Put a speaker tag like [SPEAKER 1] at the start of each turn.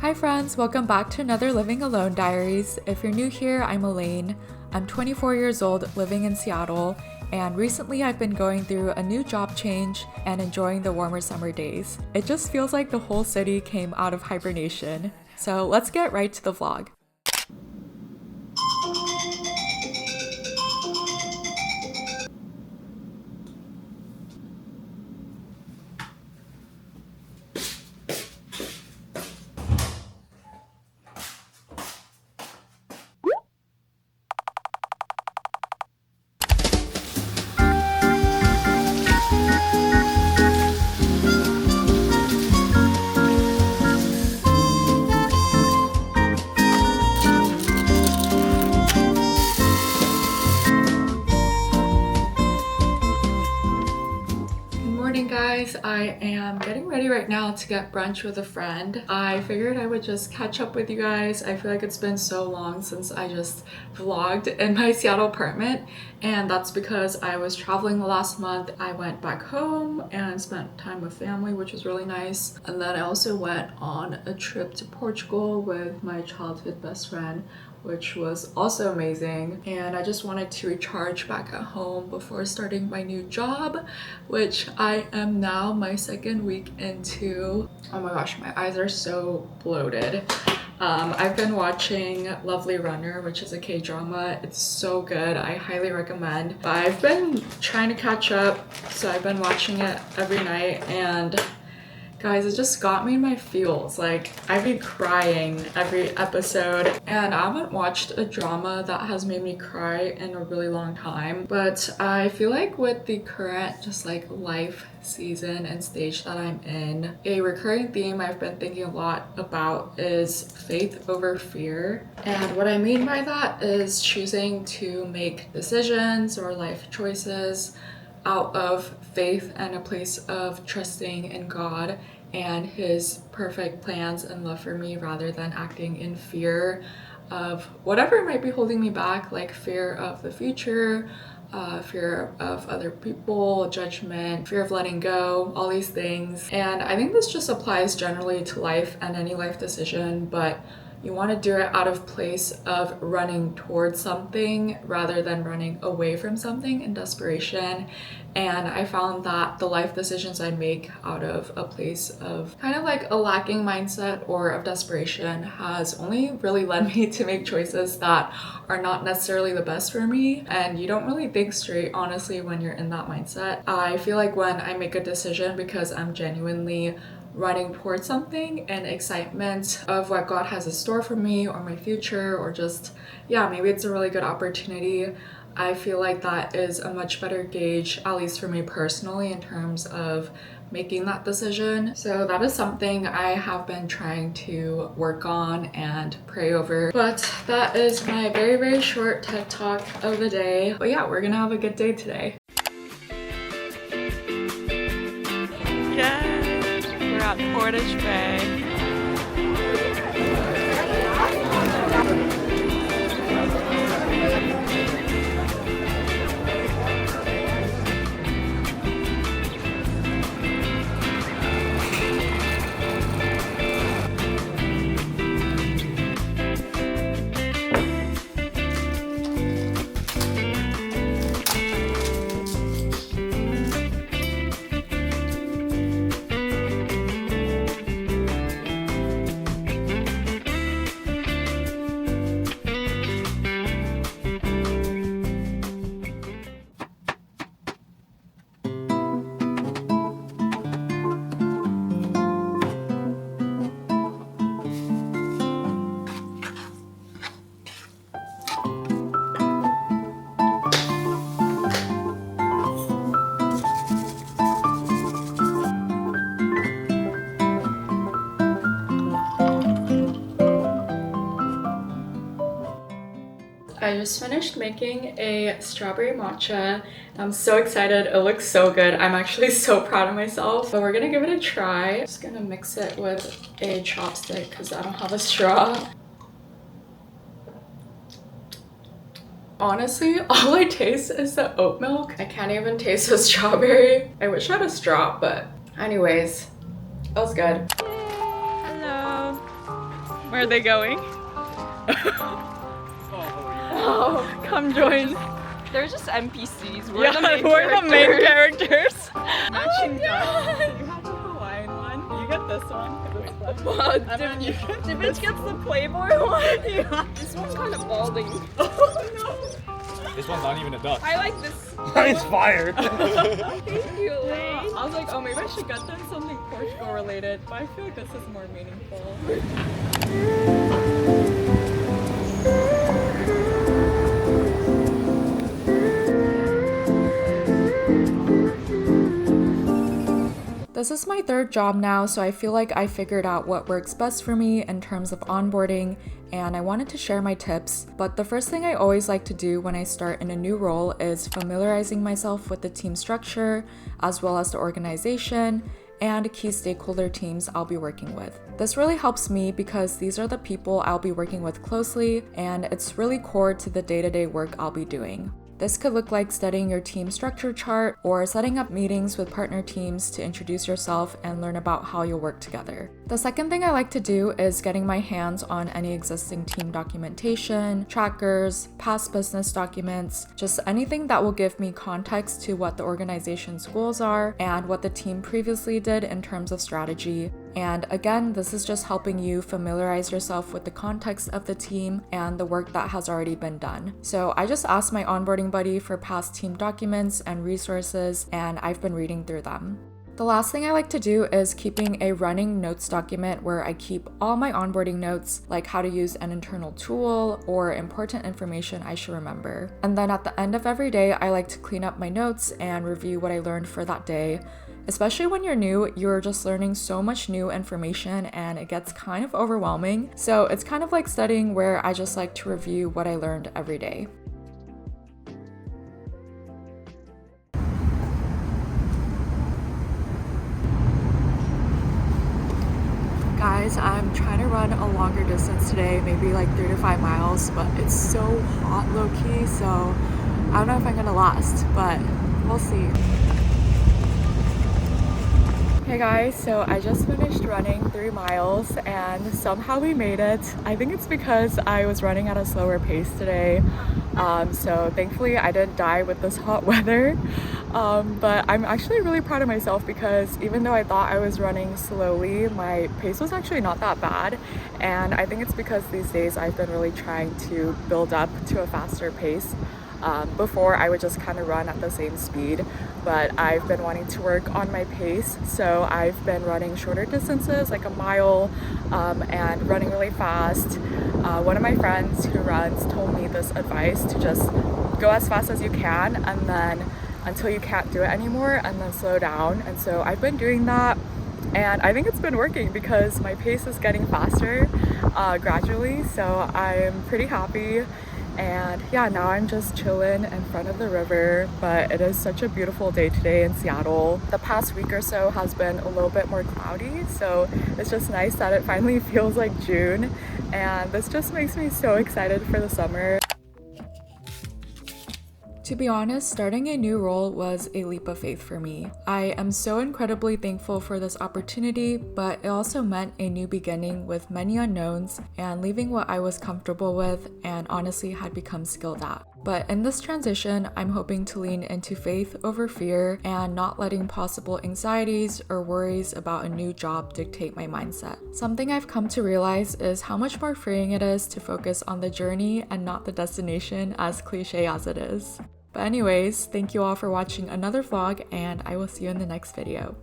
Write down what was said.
[SPEAKER 1] Hi friends, welcome back to another Living Alone Diaries. If you're new here, I'm Elaine. I'm 24 years old, living in Seattle, and recently I've been going through a new job change and enjoying the warmer summer days. It just feels like the whole city came out of hibernation. So let's get right to the vlog. Guys, I am getting ready right now to get brunch with a friend. I figured I would just catch up with you guys. I feel like it's been so long since I just vlogged in my Seattle apartment, and that's because I was traveling the last month. I went back home and spent time with family, which was really nice. And then I also went on a trip to Portugal with my childhood best friend, which was also amazing. And I just wanted to recharge back at home before starting my new job, which I am now my second week into. Oh my gosh, my eyes are so bloated. I've been watching Lovely Runner, which is a K-drama. It's so good. I highly recommend. I've been trying to catch up, so I've been watching it every night, and guys, it just got me in my feels. Like, I've been crying every episode, and I haven't watched a drama that has made me cry in a really long time. But I feel like with the current just like life season and stage that I'm in, a recurring theme I've been thinking a lot about is faith over fear. And what I mean by that is choosing to make decisions or life choices out of faith and a place of trusting in God and his perfect plans and love for me, rather than acting in fear of whatever might be holding me back, like fear of the future, fear of other people, judgment, fear of letting go, all these things. And I think this just applies generally to life and any life decision, but you want to do it out of place of running towards something rather than running away from something in desperation. And I found that the life decisions I make out of a place of kind of like a lacking mindset or of desperation has only really led me to make choices that are not necessarily the best for me. And you don't really think straight, honestly, when you're in that mindset. I feel like when I make a decision because I'm genuinely running towards something and excitement of what God has in store for me or my future, or just, yeah, maybe it's a really good opportunity, I feel like that is a much better gauge, at least for me personally, in terms of making that decision. So that is something I have been trying to work on and pray over. But that is my very, very short TED Talk of the day. But yeah, we're gonna have a good day today.
[SPEAKER 2] At Portage Bay.
[SPEAKER 1] I just finished making a strawberry matcha. I'm so excited. It looks so good. I'm actually so proud of myself. But we're gonna give it a try. I'm just gonna mix it with a chopstick because I don't have a straw. Honestly, all I taste is the oat milk. I can't even taste the strawberry. I wish I had a straw, but anyways, that was good.
[SPEAKER 2] Hello. are they going? Oh, come join. They're just NPCs. We're the main characters. Matching dog. You have the Hawaiian one. You get this one. And then Dimitri gets the Playboy one. Yeah. This one's kind of balding. Oh no.
[SPEAKER 3] This one's not even a duck.
[SPEAKER 2] I like this.
[SPEAKER 3] Mine's fire.
[SPEAKER 2] Thank you, Lane. I was like, oh, maybe I should get them something Portugal related, but I feel like this is more meaningful.
[SPEAKER 1] This is my third job now, so I feel like I figured out what works best for me in terms of onboarding, and I wanted to share my tips. But the first thing I always like to do when I start in a new role is familiarizing myself with the team structure, as well as the organization and key stakeholder teams I'll be working with. This really helps me because these are the people I'll be working with closely, and it's really core to the day-to-day work I'll be doing. This could look like studying your team structure chart or setting up meetings with partner teams to introduce yourself and learn about how you'll work together. The second thing I like to do is getting my hands on any existing team documentation, trackers, past business documents, just anything that will give me context to what the organization's goals are and what the team previously did in terms of strategy. And again, this is just helping you familiarize yourself with the context of the team and the work that has already been done. So I just asked my onboarding buddy for past team documents and resources, and I've been reading through them. The last thing I like to do is keeping a running notes document where I keep all my onboarding notes, like how to use an internal tool or important information I should remember. And then at the end of every day, I like to clean up my notes and review what I learned for that day. Especially when you're new, you're just learning so much new information and it gets kind of overwhelming. So it's kind of like studying where I just like to review what I learned every day. Guys, I'm trying to run a longer distance today, maybe like 3 to 5 miles, but it's so hot low-key, so I don't know if I'm gonna last, but we'll see. Hey guys, so I just finished running 3 miles and somehow we made it. I think it's because I was running at a slower pace today. So thankfully I didn't die with this hot weather. But I'm actually really proud of myself because even though I thought I was running slowly, my pace was actually not that bad. And I think it's because these days I've been really trying to build up to a faster pace. Before I would just kind of run at the same speed, but I've been wanting to work on my pace, so I've been running shorter distances like a mile and running really fast. One of my friends who runs told me this advice to just go as fast as you can and then until you can't do it anymore and then slow down. And so I've been doing that and I think it's been working because my pace is getting faster gradually, so I'm pretty happy. And yeah, now I'm just chilling in front of the river, but it is such a beautiful day today in Seattle. The past week or so has been a little bit more cloudy, so it's just nice that it finally feels like June, and this just makes me so excited for the summer. To be honest, starting a new role was a leap of faith for me. I am so incredibly thankful for this opportunity, but it also meant a new beginning with many unknowns and leaving what I was comfortable with and honestly had become skilled at. But in this transition, I'm hoping to lean into faith over fear and not letting possible anxieties or worries about a new job dictate my mindset. Something I've come to realize is how much more freeing it is to focus on the journey and not the destination, as cliche as it is. But anyways, thank you all for watching another vlog, and I will see you in the next video.